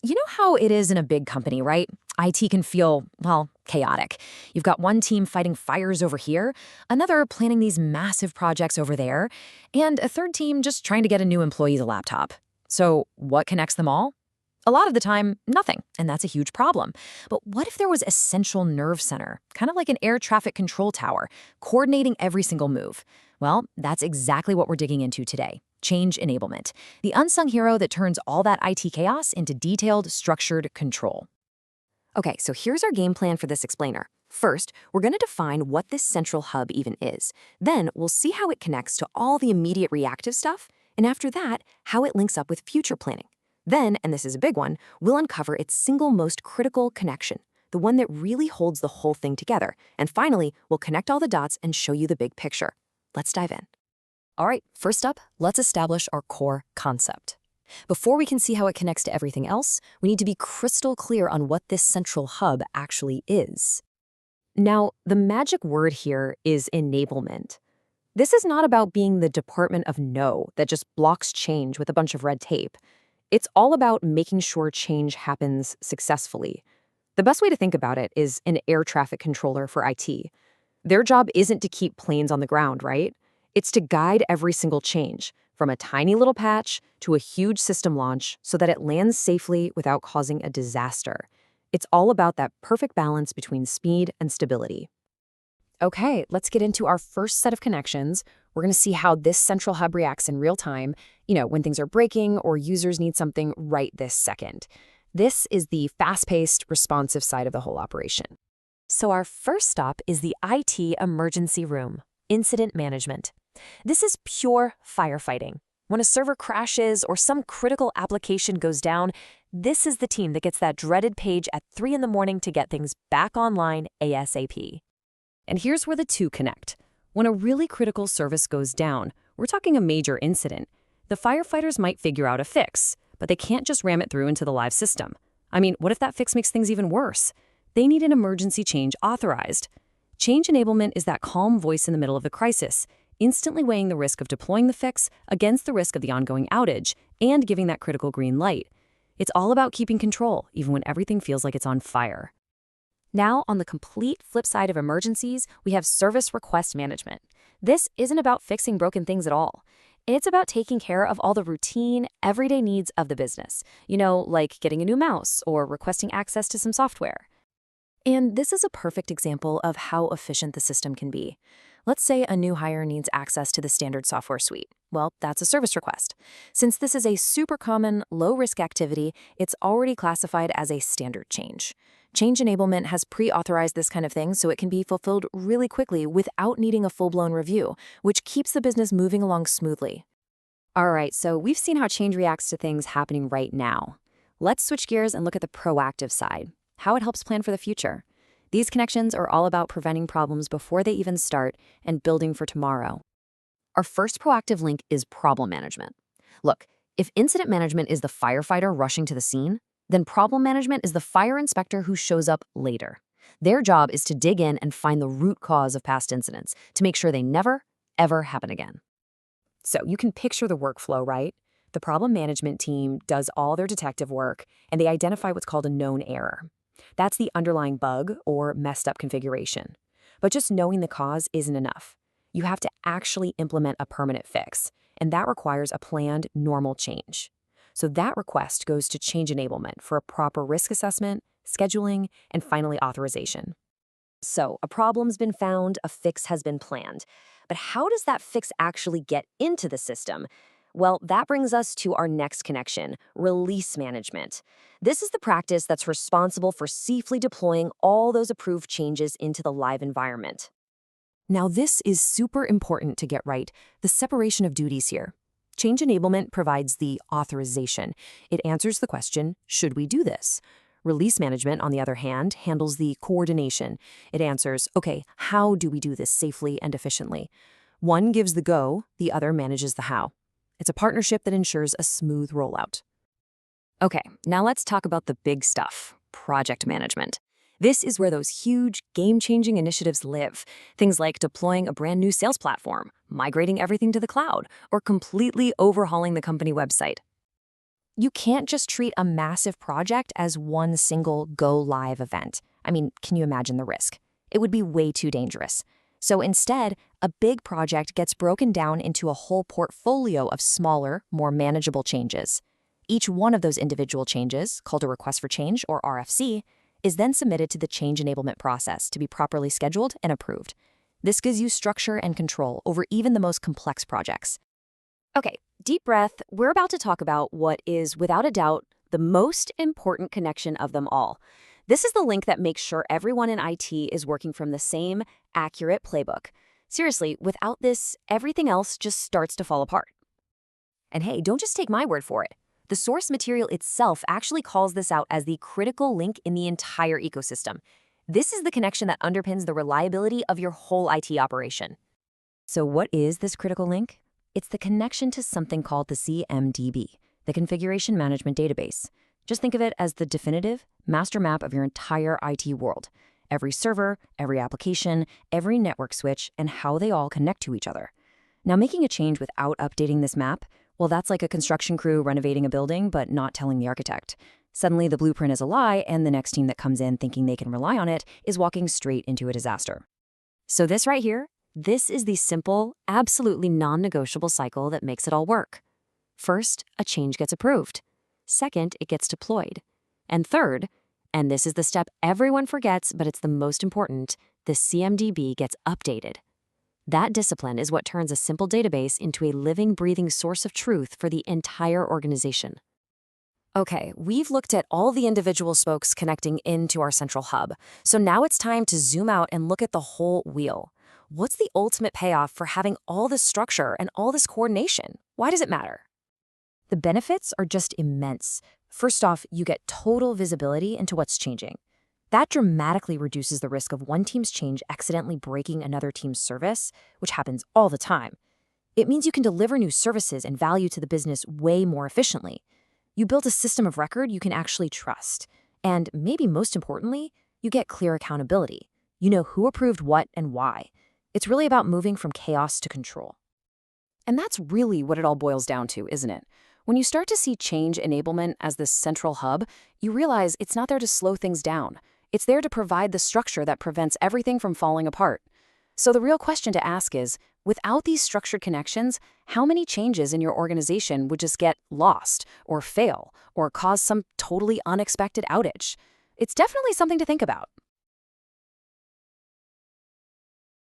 You know how it is in a big company, right? IT can feel, well, chaotic. You've got one team fighting fires over here, another planning these massive projects over there, and a third team just trying to get a new employee a laptop. So, what connects them all? A lot of the time, nothing, and that's a huge problem. But what if there was a central nerve center, kind of like an air traffic control tower, coordinating every single move? Well, that's exactly what we're digging into today. Change enablement, the unsung hero that turns all that IT chaos into detailed, structured control. Okay, so here's our game plan for this explainer. First, we're going to define what this central hub even is. Then, we'll see how it connects to all the immediate reactive stuff, and after that, how it links up with future planning. Then, and this is a big one, we'll uncover its single most critical connection, the one that really holds the whole thing together. And finally, we'll connect all the dots and show you the big picture. Let's dive in. All right, first up, let's establish our core concept. Before we can see how it connects to everything else, we need to be crystal clear on what this central hub actually is. Now, the magic word here is enablement. This is not about being the department of no that just blocks change with a bunch of red tape. It's all about making sure change happens successfully. The best way to think about it is an air traffic controller for IT. Their job isn't to keep planes on the ground, right? It's to guide every single change, from a tiny little patch to a huge system launch, so that it lands safely without causing a disaster. It's all about that perfect balance between speed and stability. Okay, let's get into our first set of connections. We're going to see how this central hub reacts in real time, when things are breaking or users need something right this second. This is the fast-paced, responsive side of the whole operation. So our first stop is the IT emergency room, incident management. This is pure firefighting. When a server crashes or some critical application goes down, this is the team that gets that dreaded page at 3 in the morning to get things back online ASAP. And here's where the two connect. When a really critical service goes down, we're talking a major incident. The firefighters might figure out a fix, but they can't just ram it through into the live system. I mean, what if that fix makes things even worse? They need an emergency change authorized. Change enablement is that calm voice in the middle of the crisis, instantly weighing the risk of deploying the fix against the risk of the ongoing outage and giving that critical green light. It's all about keeping control, even when everything feels like it's on fire. Now, on the complete flip side of emergencies, we have service request management. This isn't about fixing broken things at all. It's about taking care of all the routine, everyday needs of the business, like getting a new mouse or requesting access to some software. And this is a perfect example of how efficient the system can be. Let's say a new hire needs access to the standard software suite. Well, that's a service request. Since this is a super common, low-risk activity, it's already classified as a standard change. Change enablement has pre-authorized this kind of thing so it can be fulfilled really quickly without needing a full-blown review, which keeps the business moving along smoothly. All right, so we've seen how change reacts to things happening right now. Let's switch gears and look at the proactive side, how it helps plan for the future. These connections are all about preventing problems before they even start and building for tomorrow. Our first proactive link is problem management. Look, if incident management is the firefighter rushing to the scene, then problem management is the fire inspector who shows up later. Their job is to dig in and find the root cause of past incidents to make sure they never, ever happen again. So you can picture the workflow, right? The problem management team does all their detective work, and they identify what's called a known error. That's the underlying bug or messed up configuration. But just knowing the cause isn't enough. You have to actually implement a permanent fix, and that requires a planned, normal change. So that request goes to change enablement for a proper risk assessment, scheduling, and finally authorization. So a problem's been found, a fix has been planned. But how does that fix actually get into the system? Well, that brings us to our next connection, release management. This is the practice that's responsible for safely deploying all those approved changes into the live environment. Now, this is super important to get right, the separation of duties here. Change enablement provides the authorization. It answers the question, should we do this? Release management, on the other hand, handles the coordination. It answers, okay, how do we do this safely and efficiently? One gives the go, the other manages the how. It's a partnership that ensures a smooth rollout. Okay, now let's talk about the big stuff, project management. This is where those huge, game-changing initiatives live. Things like deploying a brand new sales platform, migrating everything to the cloud, or completely overhauling the company website. You can't just treat a massive project as one single go live event. I mean, can you imagine the risk? It would be way too dangerous. So instead, a big project gets broken down into a whole portfolio of smaller, more manageable changes. Each one of those individual changes, called a request for change or RFC, is then submitted to the change enablement process to be properly scheduled and approved. This gives you structure and control over even the most complex projects. Okay, deep breath. We're about to talk about what is, without a doubt, the most important connection of them all. This is the link that makes sure everyone in IT is working from the same, accurate playbook. Seriously, without this, everything else just starts to fall apart. And hey, don't just take my word for it. The source material itself actually calls this out as the critical link in the entire ecosystem. This is the connection that underpins the reliability of your whole IT operation. So what is this critical link? It's the connection to something called the CMDB, the Configuration Management Database. Just think of it as the definitive master map of your entire IT world. Every server, every application, every network switch, and how they all connect to each other. Now, making a change without updating this map, well, that's like a construction crew renovating a building but not telling the architect. Suddenly, the blueprint is a lie, and the next team that comes in thinking they can rely on it is walking straight into a disaster. So this right here, this is the simple, absolutely non-negotiable cycle that makes it all work. First, a change gets approved. Second, it gets deployed. And third, and this is the step everyone forgets, but it's the most important, the CMDB gets updated. That discipline is what turns a simple database into a living, breathing source of truth for the entire organization. Okay, we've looked at all the individual spokes connecting into our central hub. So now it's time to zoom out and look at the whole wheel. What's the ultimate payoff for having all this structure and all this coordination? Why does it matter? The benefits are just immense. First off, you get total visibility into what's changing. That dramatically reduces the risk of one team's change accidentally breaking another team's service, which happens all the time. It means you can deliver new services and value to the business way more efficiently. You build a system of record you can actually trust. And maybe most importantly, you get clear accountability. You know who approved what and why. It's really about moving from chaos to control. And that's really what it all boils down to, isn't it? When you start to see change enablement as this central hub, you realize it's not there to slow things down. It's there to provide the structure that prevents everything from falling apart. So the real question to ask is, without these structured connections, how many changes in your organization would just get lost, or fail, or cause some totally unexpected outage? It's definitely something to think about.